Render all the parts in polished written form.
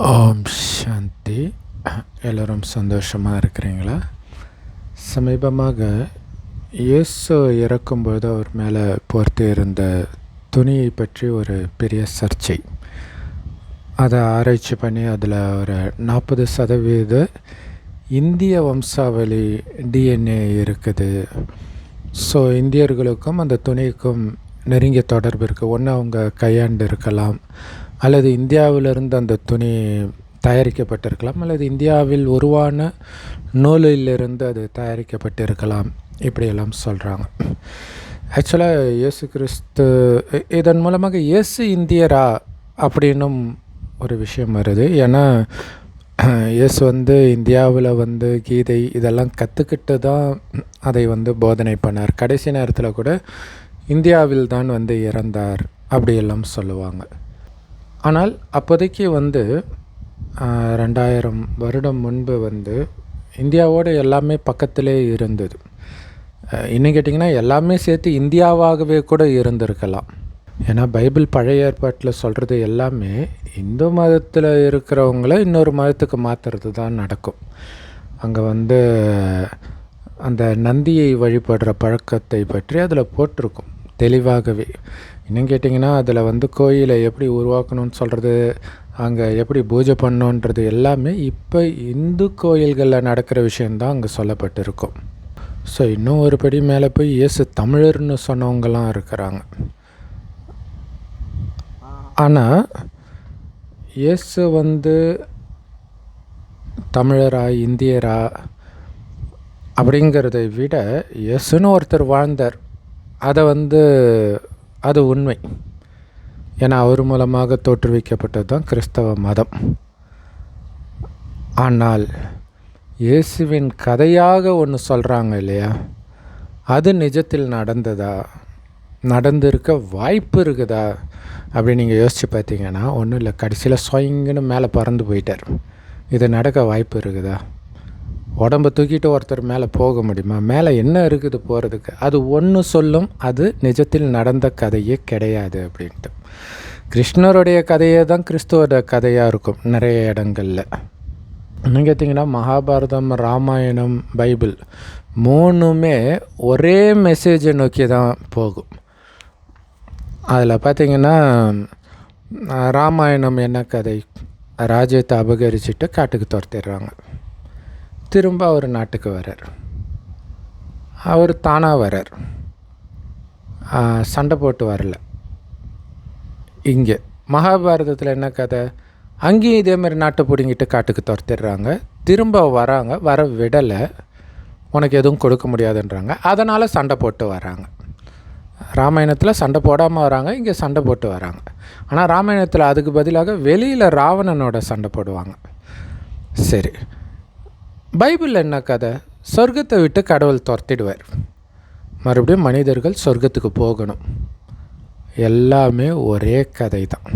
ஓம் சாந்தி. எல்லோரும் சந்தோஷமாக இருக்கிறீங்களா? சமீபமாக இயேசு இறக்கும்போது அவர் மேலே போர்த்தி இருந்த துணியை பற்றி ஒரு பெரிய சர்ச்சை. அதை ஆராய்ச்சி பண்ணி அதில் ஒரு 40% இந்திய வம்சாவளி டிஎன்ஏ இருக்குது. ஸோ இந்தியர்களுக்கும் அந்த துணிக்கும் நெருங்கிய தொடர்பு இருக்குது. ஒன்று அவங்க கையாண்டு இருக்கலாம், அல்லது இந்தியாவிலிருந்து அந்த துணி தயாரிக்கப்பட்டிருக்கலாம், அல்லது இந்தியாவில் உருவான நூலிலிருந்து அது தயாரிக்கப்பட்டிருக்கலாம். இப்படியெல்லாம் சொல்கிறாங்க. ஆக்சுவலாக இயேசு கிறிஸ்து இதன் மூலமாக இயேசு இந்தியரா அப்படின்னும் ஒரு விஷயம் வருது. ஏன்னா இயேசு இந்தியாவில் கீதை இதெல்லாம் கற்றுக்கிட்டு தான் அதை போதனை பண்ணார். கடைசி நேரத்தில் கூட இந்தியாவில் தான் இறந்தார் அப்படியெல்லாம் சொல்லுவாங்க. ஆனால் அப்போதைக்கு 2000 வருடம் முன்பு இந்தியாவோடு எல்லாமே பக்கத்திலே இருந்தது. இன்னும் கேட்டிங்கன்னா எல்லாமே சேர்த்து இந்தியாவாகவே கூட இருந்திருக்கலாம். ஏன்னா பைபிள் பழைய ஏற்பாட்டில் சொல்கிறது எல்லாமே இந்து மதத்தில் இருக்கிறவங்கள இன்னொரு மதத்துக்கு மாற்றுறது தான் நடக்கும். அங்கே அந்த நந்தியை வழிபடுற பழக்கத்தை பற்றி அதில் போட்டிருக்கும் தெளிவாகவே. இன்னும் கேட்டிங்கன்னா அதில் கோயிலை எப்படி உருவாக்கணும்னு சொல்கிறது, அங்கே எப்படி பூஜை பண்ணணுன்றது எல்லாமே இப்போ இந்து கோயில்களில் நடக்கிற விஷயந்தான் அங்கே சொல்லப்பட்டிருக்கும். ஸோ இன்னும் ஒரு படி மேலே போய் இயேசு தமிழர்னு சொன்னவங்கலாம் இருக்கிறாங்க. ஆனால் இயேசு தமிழரா இந்தியரா அப்படிங்கிறதை விட இயேசுன்னு ஒருத்தர் வாழ்ந்தார். அதை அது உண்மை. ஏன்னா அவர் மூலமாக தோற்றுவிக்கப்பட்டது தான் கிறிஸ்தவ மதம். ஆனால் இயேசுவின் கதையாக ஒன்று சொல்கிறாங்க இல்லையா, அது நிஜத்தில் நடந்ததா, நடந்திருக்க வாய்ப்பு இருக்குதா அப்படின்னு நீங்கள் யோசித்து பார்த்தீங்கன்னா ஒன்றும் இல்லை. கடைசியில் சொயங்கன்னு மேலே பறந்து போயிட்டார். இது நடக்க வாய்ப்பு இருக்குதா? உடம்பை தூக்கிட்டு ஒருத்தர் மேலே போக முடியுமா? மேலே என்ன இருக்குது போகிறதுக்கு? அது ஒன்று சொல்லும், அது நிஜத்தில் நடந்த கதையே கிடையாது அப்படின்ட்டு. கிருஷ்ணருடைய கதையே தான் கிறிஸ்துவோட கதையாக இருக்கும் நிறைய இடங்களில். இன்னும் கேட்டிங்கன்னா மகாபாரதம், ராமாயணம், பைபிள் மூணுமே ஒரே மெசேஜை நோக்கி தான் போகும். அதில் பார்த்திங்கன்னா ராமாயணம் என்ன கதை? ராஜ்யத்தை அபகரிச்சுட்டு காட்டுக்கு துரத்திடுறாங்க. திரும்ப அவர் நாட்டுக்கு வரார். அவர் தானாக வரார், சண்டை போட்டு வரல. இங்கே மகாபாரதத்தில் என்ன கதை? அங்கேயும் இதேமாதிரி நாட்டை பிடிங்கிட்டு காட்டுக்கு துரத்திடுறாங்க. திரும்ப வராங்க, வர விடலை, உனக்கு எதுவும் கொடுக்க முடியாதுன்றாங்க. அதனால் சண்டை போட்டு வராங்க. ராமாயணத்தில் சண்டை போடாமல் வராங்க, இங்கே சண்டை போட்டு வராங்க. ஆனால் ராமாயணத்தில் அதுக்கு பதிலாக வெளியில் ராவணனோட சண்டை போடுவாங்க. சரி, பைபிளில் என்ன கதை? சொர்க்கத்தை விட்டு கடவுள் துரத்திடுவார், மறுபடியும் மனிதர்கள் சொர்க்கத்துக்கு போகணும். எல்லாமே ஒரே கதை தான்.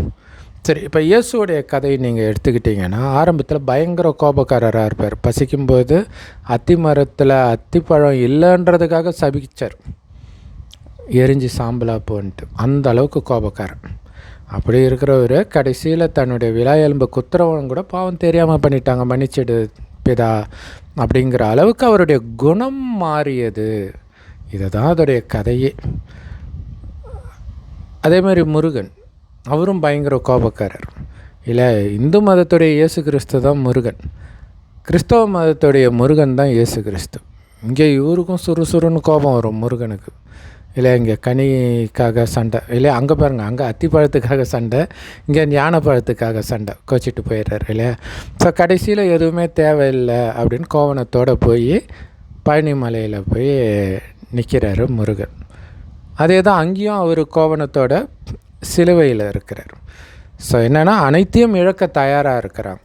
சரி, இப்போ இயேசுவோடைய கதையை நீங்கள் எடுத்துக்கிட்டிங்கன்னா ஆரம்பத்தில் பயங்கர கோபக்காரராக இருப்பார். பசிக்கும்போது அத்தி மரத்தில் அத்திப்பழம் இல்லைன்றதுக்காக சபிச்சார், எரிஞ்சு சாம்பலாக போன்ட்டு. அந்த அளவுக்கு கோபக்காரன். அப்படி இருக்கிறவர் கடைசியில் தன்னுடைய விழா எலும்பு குத்துறவன் கூட பாவம் தெரியாமல் பண்ணிட்டாங்க, மன்னிச்சிடு பிதா அப்படிங்கிற அளவுக்கு அவருடைய குணம் மாறியது. இதை தான் அதோடைய கதையே. அதே மாதிரி முருகன், அவரும் பயங்கர கோபக்காரர் இல்லை. இந்து மதத்துடைய இயேசு கிறிஸ்து தான் முருகன், கிறிஸ்தவ மதத்துடைய முருகன் தான் இயேசு கிறிஸ்து. இங்கே இவருக்கும் சுறுசுறுன்னு கோபம் வரும் முருகனுக்கு இல்லை. இங்கே கனிக்காக சண்டை இல்லை, அங்கே பாருங்கள், அங்கே அத்திப்பழத்துக்காக சண்டை, இங்கே ஞானப்பழத்துக்காக சண்டை, கோச்சிட்டு போயிடுறாரு இல்லையா. ஸோ கடைசியில் எதுவுமே தேவையில்லை அப்படின்னு கோவணத்தோடு போய் பழனி மலையில் போய் நிற்கிறாரு முருகன். அதே தான் அங்கேயும் அவர் கோவணத்தோட சிலுவையில் இருக்கிறார். ஸோ என்னென்னா அனைத்தையும் இழக்க தயாராக இருக்கிறாங்க.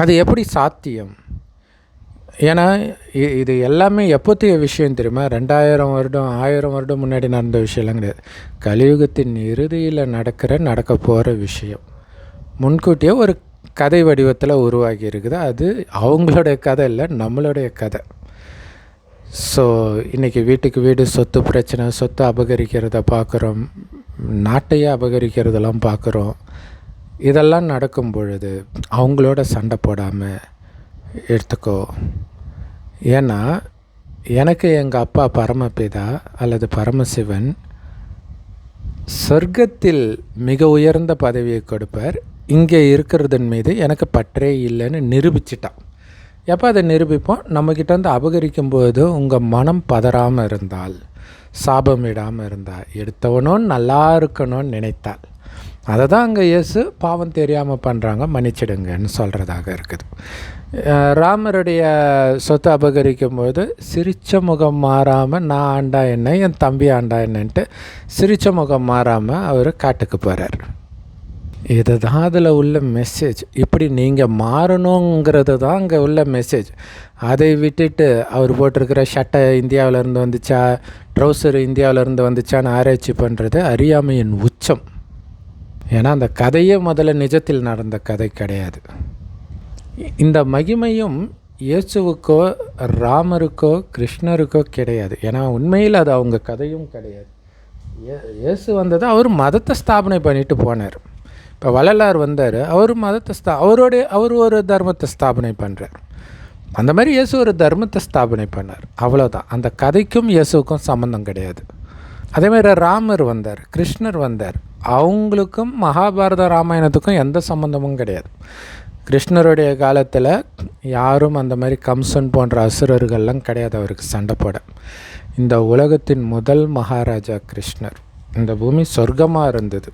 அது எப்படி சாத்தியம்? ஏன்னா இது எல்லாமே எப்போத்தைய விஷயம் தெரியுமா? 2000 வருடம் 1000 வருடம் முன்னாடி நடந்த விஷயம்லாம் கிடையாது. கலியுகத்தின் இறுதியில் நடக்க போகிற விஷயம் முன்கூட்டியே ஒரு கதை வடிவத்தில் உருவாகி இருக்குது. அது அவங்களுடைய கதை இல்லை, நம்மளுடைய கதை. ஸோ இன்றைக்கி வீட்டுக்கு வீடு சொத்து பிரச்சனை, சொத்து அபகரிக்கிறத பார்க்குறோம், நாட்டையே அபகரிக்கிறதெல்லாம் பார்க்குறோம். இதெல்லாம் நடக்கும் பொழுது அவங்களோட சண்டை போடாமல் எடுத்துக்கோ. ஏன்னா எனக்கு எங்கள் அப்பா பரமபிதா அல்லது பரமசிவன் சொர்க்கத்தில் மிக உயர்ந்த பதவியை கொடுப்பார், இங்கே இருக்கிறதன் மீது எனக்கு பற்றே இல்லைன்னு நிரூபிச்சிட்டான். எப்போ அதை நிரூபிப்போம்? நம்மக்கிட்ட வந்து அபகரிக்கும்போது உங்கள் மனம் பதறாமல் இருந்தால், சாபமிடாமல் இருந்தால், எடுத்தவனும் நல்லா இருக்கணும்னு நினைத்தால், அதை தான் அங்கே இயேசு பாவம் தெரியாமல் பண்ணுறாங்க, மன்னிச்சிடுங்கன்னு சொல்கிறதாக இருக்குது. ராமருடைய சொத்தை அபகரிக்கும்போது சிரித்த முகம் மாறாமல் நான் ஆண்டா என்ன, என் தம்பி ஆண்டா என்னன்ட்டு சிரித்த முகம் மாறாமல் அவர் காட்டுக்கு போகிறார். இது தான் அதில் உள்ள மெசேஜ். இப்படி நீங்கள் மாறணுங்கிறது தான் அங்கே உள்ள மெசேஜ். அதை விட்டுட்டு அவர் போட்டிருக்கிற சட்டை இந்தியாவிலேருந்து வந்துச்சா, ட்ரௌசர் இந்தியாவிலேருந்து வந்துச்சான்னு ஆராய்ச்சி பண்ணுறது அறியாமையின் உச்சம். ஏன்னா அந்த கதையே முதல்ல நிஜத்தில் நடந்த கதை கிடையாது. இந்த மகிமையும் இயேசுவுக்கோ ராமருக்கோ கிருஷ்ணருக்கோ கிடையாது. ஏன்னா உண்மையில் அது அவங்க கதையும் கிடையாது. இயேசு வந்தது அவர் மதத்தை ஸ்தாபனை பண்ணிட்டு போனார். இப்போ வள்ளலார் வந்தார், அவர் மதத்தை அவர் ஒரு தர்மத்தை ஸ்தாபனை பண்ணுறார். அந்த மாதிரி இயேசு ஒரு தர்மத்தை ஸ்தாபனை பண்ணார், அவ்வளோதான். அந்த கதைக்கும் இயேசுவுக்கும் சம்மந்தம் கிடையாது. அதேமாதிரி ராமர் வந்தார், கிருஷ்ணர் வந்தார், அவங்களுக்கும் மகாபாரத ராமாயணத்துக்கும் எந்த சம்மந்தமும் கிடையாது. கிருஷ்ணருடைய காலத்தில் யாரும் அந்த மாதிரி கம்சன் போன்ற அசுரர்கள்லாம் கிடையாது அவருக்கு சண்டை போட. இந்த உலகத்தின் முதல் மகாராஜா கிருஷ்ணர். இந்த பூமி சொர்க்கமாக இருந்தது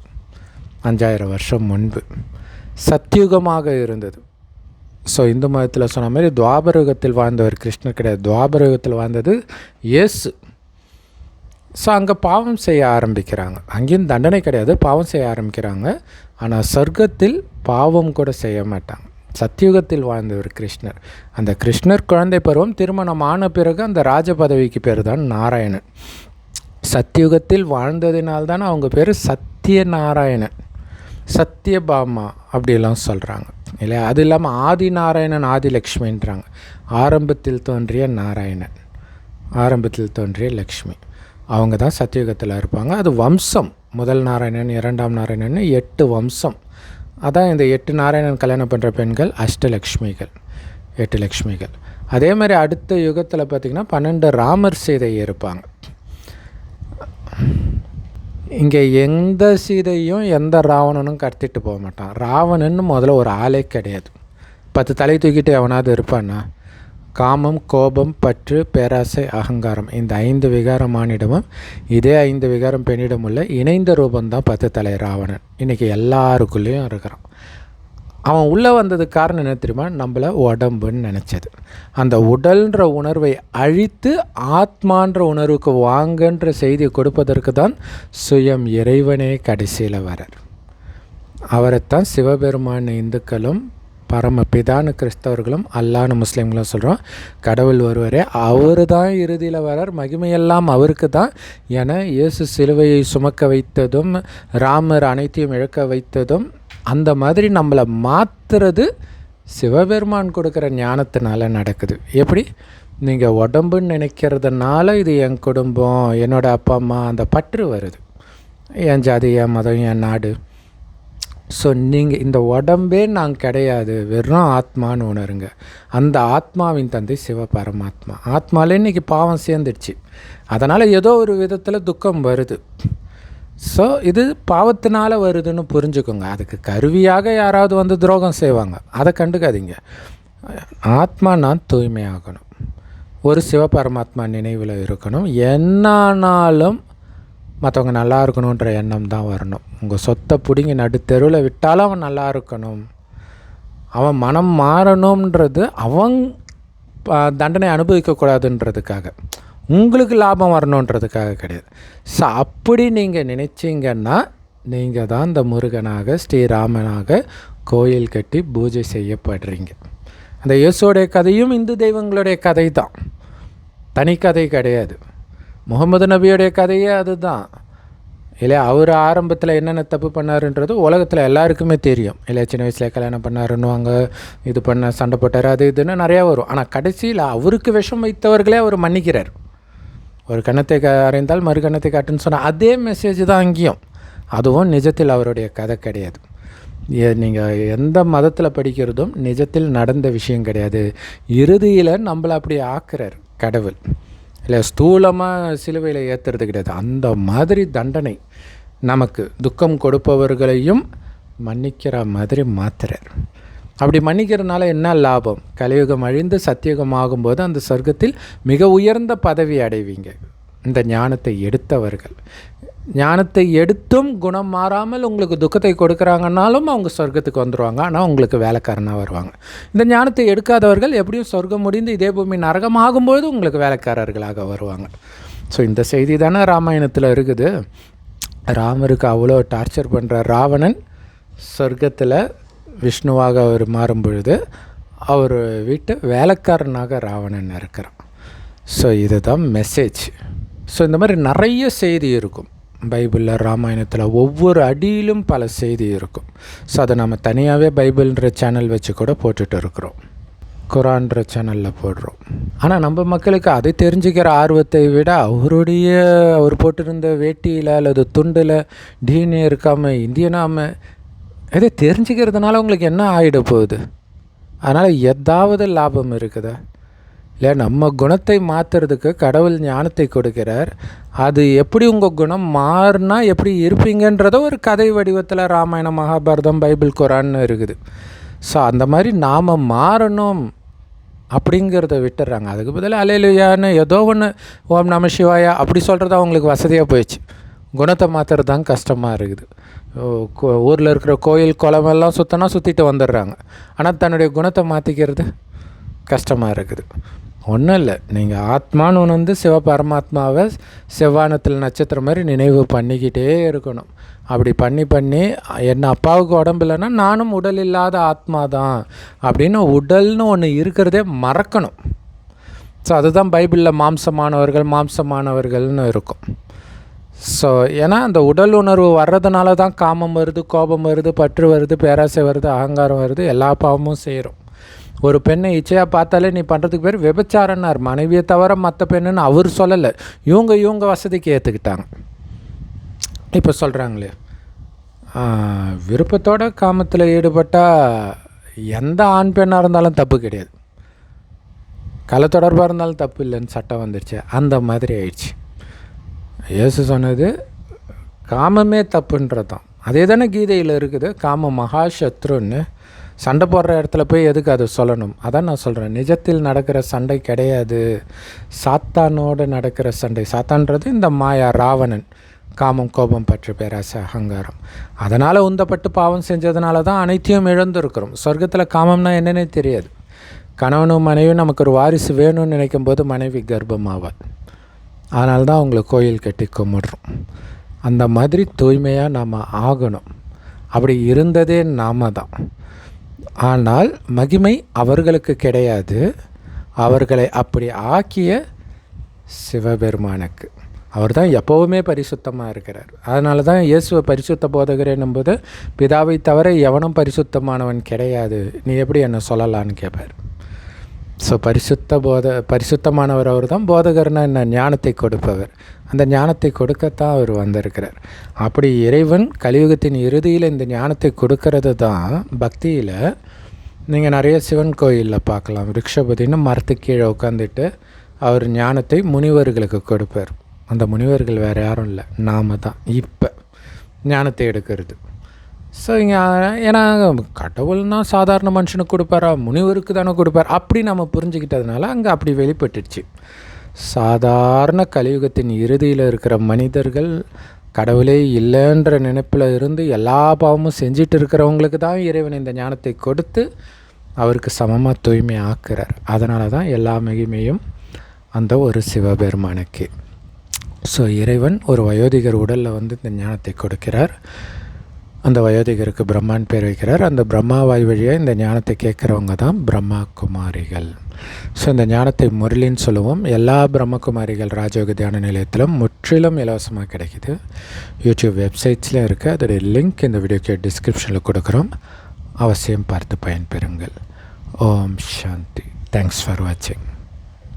5000 வருஷம் முன்பு, சத்தியுகமாக இருந்தது. ஸோ இந்து மதத்தில் சொன்ன மாதிரி துவாபரயுகத்தில் வாழ்ந்தவர் கிருஷ்ணர் கிடையாது, துவாபரயுகத்தில் வாழ்ந்தது இயேசு. ஸோ அங்கே பாவம் செய்ய ஆரம்பிக்கிறாங்க, அங்கேயும் தண்டனை கிடையாது, பாவம் செய்ய ஆரம்பிக்கிறாங்க. ஆனால் சொர்க்கத்தில் பாவம் கூட செய்ய மாட்டாங்க. சத்தியுகத்தில் வாழ்ந்தவர் கிருஷ்ணர். அந்த கிருஷ்ணர் குழந்தை பருவம், திருமணம் ஆன பிறகு அந்த ராஜ பதவிக்கு பேர் தான் நாராயணன். சத்தியுகத்தில் வாழ்ந்ததினால்தான் அவங்க பேர் சத்தியநாராயணன், சத்தியபாமா அப்படிலாம் சொல்கிறாங்க இல்லையா. அது இல்லாமல் ஆதி நாராயணன் ஆதிலக்ஷ்மின்றாங்க. ஆரம்பத்தில் தோன்றிய நாராயணன், ஆரம்பத்தில் தோன்றிய லக்ஷ்மி, அவங்க தான் சத்தியுகத்தில் இருப்பாங்க. அது வம்சம், முதல் நாராயணன், இரண்டாம் நாராயணன், 8 வம்சம். அதான் இந்த 8 நாராயணன் கல்யாணம் பண்ணுற பெண்கள் அஷ்டலக்ஷ்மிகள், 8 லக்ஷ்மிகள். அதே மாதிரி அடுத்த யுகத்தில் பார்த்திங்கன்னா 12 ராமர் சீதை இருப்பாங்க. இங்கே எந்த சீதையும் எந்த ராவணனும் கடத்திட்டு போக மாட்டான். ராவணன்னு முதல்ல ஒரு ஆளே கிடையாது. 10 தலை தூக்கிட்டு எவனாவது இருப்பான்னா? காமம், கோபம், பற்று, பேராசை, அகங்காரம், இந்த 5 விகாரம் ஆணிடமும் இதே 5 விகாரம் பெண்ணிடம் உள்ள இணைந்த ரூபந்தான் 10 தலை ராவணன். இன்றைக்கி எல்லாருக்குள்ளேயும் இருக்கிறான். அவன் உள்ளே வந்ததுக்கு காரணம் என்ன தெரியுமா? நம்மளை உடம்புன்னு நினச்சது. அந்த உடல்ன்ற உணர்வை அழித்து ஆத்மான்ற உணர்வுக்கு வாங்கன்ற செய்தியை கொடுப்பதற்கு தான் சுயம் இறைவனே கடைசியில் வரார். அவரைத்தான் சிவபெருமான் இந்துக்களும் பரமபிதான்னு கிறிஸ்தவர்களும் அல்லான்னு முஸ்லீம்களும் சொல்கிறோம். கடவுள் ஒருவரே, அவர் தான் இறுதியில் வரார், மகிமையெல்லாம் அவருக்கு தான். ஏன்னா இயேசு சிலுவையை சுமக்க வைத்ததும் ராமர் அனைத்தையும் இழக்க வைத்ததும் அந்த மாதிரி நம்மளை மாற்றுறது சிவபெருமான் கொடுக்குற ஞானத்தினால நடக்குது. எப்படி? நீங்கள் உடம்புன்னு நினைக்கிறதுனால இது என் குடும்பம், என்னோடய அப்பா அம்மா, அந்த பற்று வருது, என் ஜாதி, என் மதம், என் நாடு. ஸோ நீங்கள் இந்த உடம்பே நான் கிடையாது, வெறும் ஆத்மான்னு உணருங்க. அந்த ஆத்மாவின் தந்தை சிவபரமாத்மா. ஆத்மாலே இன்றைக்கி பாவம் சேர்ந்துடுச்சு, அதனால் ஏதோ ஒரு விதத்தில் துக்கம் வருது. ஸோ இது பாவத்தினால் வருதுன்னு புரிஞ்சுக்கோங்க. அதுக்கு கருவியாக யாராவது வந்து துரோகம் செய்வாங்க, அதை கண்டுக்காதீங்க. ஆத்மா நான் தூய்மையாகணும், ஒரு சிவபரமாத்மா நினைவில் இருக்கணும். என்னானாலும் மற்றவங்க நல்லா இருக்கணுன்ற எண்ணம் தான் வரணும். உங்கள் சொத்தை பிடிங்கி நடுத்தெருவில் விட்டாலும் அவன் நல்லா இருக்கணும், அவன் மனம் மாறணுன்றது, அவன் தண்டனை அனுபவிக்கக்கூடாதுன்றதுக்காக, உங்களுக்கு லாபம் வரணுன்றதுக்காக கிடையாது. ஸோ அப்படி நீங்கள் நினச்சிங்கன்னா நீங்கள் தான் இந்த முருகனாக ஸ்ரீராமனாக கோயில் கட்டி பூஜை செய்யப்படுறீங்க. அந்த இயேசுடைய கதையும் இந்து தெய்வங்களுடைய கதை தான், தனி கதை கிடையாது. முகமது நபியோடைய கதையே அதுதான் இல்லையா. அவர் ஆரம்பத்தில் என்னென்ன தப்பு பண்ணாருன்றது உலகத்தில் எல்லாருக்குமே தெரியும் இல்லையா. சின்ன வயசில் கல்யாணம் பண்ணாருன்னுவாங்க, இது பண்ண சண்டை போட்டார், அது இதுன்னு நிறையா வரும். ஆனால் கடைசியில் அவருக்கு விஷம் வைத்தவர்களே அவர் மன்னிக்கிறார். ஒரு கன்னத்தை அறைந்தால் மறு கன்னத்தை காட்டுன்னு சொன்னால் அதே மெசேஜ் தான் அங்கேயும். அதுவும் நிஜத்தில் அவருடைய கதை கிடையாது. நீங்கள் எந்த மதத்தில் படிக்கிறதும் நிஜத்தில் நடந்த விஷயம் கிடையாது. இறுதியில் நம்மளை அப்படி ஆக்குறார் கடவுள். இல்லை ஸ்தூலமாக சிலுவையில் ஏற்றுறது கிடையாது. அந்த மாதிரி தண்டனை நமக்கு துக்கம் கொடுப்பவர்களையும் மன்னிக்கிற மாதிரி மாத்துறார். அப்படி மன்னிக்கிறதுனால என்ன லாபம்? கலியுகம் அழிந்து சத்தியுகம் ஆகும்போது அந்த சொர்க்கத்தில் மிக உயர்ந்த பதவி அடைவீங்க. இந்த ஞானத்தை எடுத்தவர்கள், ஞானத்தை எடுத்தும் குணம் மாறாமல் உங்களுக்கு துக்கத்தை கொடுக்குறாங்கன்னாலும் அவங்க சொர்க்கத்துக்கு வந்துடுவாங்க. ஆனால் உங்களுக்கு வேலைக்காரனாக வருவாங்க. இந்த ஞானத்தை எடுக்காதவர்கள் எப்படியும் சொர்க்கம் முடிந்து இதே பூமி நரகமாகும்போது உங்களுக்கு வேலைக்காரர்களாக வருவாங்க. ஸோ இந்த செய்தி தானே ராமாயணத்தில் இருக்குது. ராமருக்கு அவ்வளோ டார்ச்சர் பண்ணுற ராவணன் சொர்க்கத்தில் விஷ்ணுவாக அவர் மாறும் பொழுது அவர் வீட்டு வேலைக்காரனாக ராவணன் இருக்கிறான். ஸோ இதுதான் மெசேஜ். ஸோ இந்த மாதிரி நிறைய செய்தி இருக்கும் பைபிளில், ராமாயணத்தில். ஒவ்வொரு அடியிலும் பல செய்தி இருக்கும். ஸோ அதை நம்ம தனியாகவே பைபிள்ன்ற சேனல் வச்சு கூட போட்டுட்டு இருக்கிறோம், குரான்ற சேனலில் போடுறோம். ஆனால் நம்ம மக்களுக்கு அதை தெரிஞ்சுக்கிற ஆர்வத்தை விட அவர் போட்டிருந்த வேட்டியில் அல்லது துண்டில் டிஎன்ஏ இருக்காமல் இந்தியனாமல் இதை தெரிஞ்சுக்கிறதுனால உங்களுக்கு என்ன ஆகிட போகுது? அதனால் ஏதாவது லாபம் இருக்குதா? இல்லை, நம்ம குணத்தை மாற்றுறதுக்கு கடவுள் ஞானத்தை கொடுக்கிறார். அது எப்படி உங்கள் குணம் மாறினா எப்படி இருப்பீங்கன்றத ஒரு கதை வடிவத்தில் ராமாயணம், மகாபாரதம், பைபிள், குரான்னு இருக்குது. ஸோ அந்த மாதிரி நாம் மாறணும் அப்படிங்கிறத விட்டுறாங்க. அதுக்கு பதிலாக அல்லேலூயான்னு ஏதோ ஒன்று ஓம் நம சிவாயா அப்படி சொல்கிறது அவங்களுக்கு வசதியாக போயிடுச்சு. குணத்தை மாற்றுறது தான் கஷ்டமாக இருக்குது. ஊரில் இருக்கிற கோயில் குளமெல்லாம் சுற்றிட்டு வந்துடுறாங்க. ஆனால் தன்னுடைய குணத்தை மாற்றிக்கிறது கஷ்டமாக இருக்குது. ஒன்றும் இல்லை, நீங்கள் ஆத்மான்னு ஒன்று சிவ பரமாத்மாவை செவ்வானத்தில் நட்சத்திரம் மாதிரி நினைவு பண்ணிக்கிட்டே இருக்கணும். அப்படி பண்ணி என்ன அப்பாவுக்கு உடம்பு இல்லைன்னா நானும் உடல் இல்லாத ஆத்மா தான் அப்படின்னு உடல்னு ஒன்று இருக்கிறதே மறக்கணும். ஸோ அதுதான் பைபிளில் மாம்சமானவர்கள்னு இருக்கும். ஸோ ஏன்னா அந்த உடல் உணர்வு வர்றதுனால தான் காமம் வருது, கோபம் வருது, பற்று வருது, பேராசை வருது, அகங்காரம் வருது, எல்லா பாவமும் செய்கிறோம். ஒரு பெண்ணை இச்சையாக பார்த்தாலே நீ பண்ணுறதுக்கு பேர் விபச்சாரன்னார். மனைவியை தவிர மற்ற பெண்ணுன்னு அவர் சொல்லலை, இவங்க வசதிக்கு ஏற்றுக்கிட்டாங்க. இப்போ சொல்கிறாங்களே, விருப்பத்தோட காமத்தில் ஈடுபட்டால் எந்த ஆண் பெண்ணாக இருந்தாலும் தப்பு கிடையாது, கள்ள தொடர்பாக இருந்தாலும் தப்பு இல்லைன்னு சட்டம் வந்துடுச்சு. அந்த மாதிரி ஆயிடுச்சு. இயேசு சொன்னது காமமே தப்புன்றது தான். அதே தானே கீதையில் இருக்குது, காம மகாசத்ருன்னு. சண்டை போடுற இடத்துல போய் எதுக்கு அதை சொல்லணும்? அதான் நான் சொல்கிறேன், நிஜத்தில் நடக்கிற சண்டை கிடையாது, சாத்தானோடு நடக்கிற சண்டை. சாத்தான்றது இந்த மாயா, ராவணன், காமம், கோபம், பற்று, பேராசை, அகங்காரம். அதனால் உந்தப்பட்டு பாவம் செஞ்சதுனால தான் அனைத்தையும் இழந்துருக்கிறோம். சொர்க்கத்தில் காமம்னா என்னன்னே தெரியாது. கணவனும் மனைவியும் நமக்கு ஒரு வாரிசு வேணும்னு நினைக்கும் போது மனைவி கர்ப்பமாவாள். அதனால தான் அவங்கள கோயில் கட்டி கும்பிட்றோம். அந்த மாதிரி தூய்மையாக நாம் ஆகணும். அப்படி இருந்ததே நாம தான். ஆனால் மகிமை அவர்களுக்கு கிடையாது, அவர்களை அப்படி ஆக்கிய சிவபெருமானுக்கு. அவர் தான் எப்போவுமே பரிசுத்தமாக இருக்கிறார். அதனால தான் இயேசுவை பரிசுத்த போதகர் என்னும்போது, பிதாவை தவிர எவனும் பரிசுத்தமானவன் கிடையாது, நீ எப்படி என்ன சொல்லலான்னு கேட்பார். ஸோ பரிசுத்தமானவர் அவர் தான். போதகர்னா என்ன? ஞானத்தை கொடுப்பவர். அந்த ஞானத்தை கொடுக்கத்தான் அவர் வந்திருக்கிறார். அப்படி இறைவன் கலியுகத்தின் இறுதியில் இந்த ஞானத்தை கொடுக்கறது தான் பக்தியில். நீங்கள் நிறைய சிவன் கோயிலில் பார்க்கலாம், ரிக்ஷபதினு மரத்துக்கு கீழே உட்காந்துட்டு அவர் ஞானத்தை முனிவர்களுக்கு கொடுப்பார். அந்த முனிவர்கள் வேறு யாரும் இல்லை, நாம தான் இப்போ ஞானத்தை எடுக்கிறது. ஸோ இங்கே ஏன்னா கடவுள்னால் சாதாரண மனுஷனுக்கு கொடுப்பாரா, முனிவருக்கு தானே கொடுப்பார், அப்படி நம்ம புரிஞ்சுக்கிட்டதுனால அங்கே அப்படி வெளிப்பட்டுடுச்சு. சாதாரண கலியுகத்தின் இறுதியில் இருக்கிற மனிதர்கள் கடவுளே இல்லைன்ற நினைப்பில் இருந்து எல்லா பாவமும் செஞ்சிட்டு இருக்கிறவங்களுக்கு தான் இறைவன் இந்த ஞானத்தை கொடுத்து அவருக்கு சமமாக தூய்மை ஆக்குறார். அதனால தான் எல்லா மகிமையும் அந்த ஒரு சிவபெருமானுக்கு. ஸோ இறைவன் ஒரு வயோதிகர் உடலில் வந்து இந்த ஞானத்தை கொடுக்கிறார். அந்த வயோதிகருக்கு பிரம்மான் பேர் வைக்கிறார். அந்த பிரம்மாவாய் வழியாக இந்த ஞானத்தை கேட்குறவங்க தான் பிரம்மா குமாரிகள். ஸோ இந்த ஞானத்தை முரளின்னு சொல்லுவோம். எல்லா பிரம்மகுமாரிகள் ராஜயோக தியான நிலையத்திலும் முற்றிலும் இலவசமாக கிடைக்கிது. யூடியூப் வெப்சைட்ஸ்லேயும் இருக்குது. அதோடைய லிங்க் இந்த வீடியோக்கு டிஸ்கிரிப்ஷனில் கொடுக்குறோம். அவசியம் பார்த்து பயன்பெறுங்கள். ஓம் சாந்தி. தேங்க்ஸ் ஃபார் வாட்சிங்.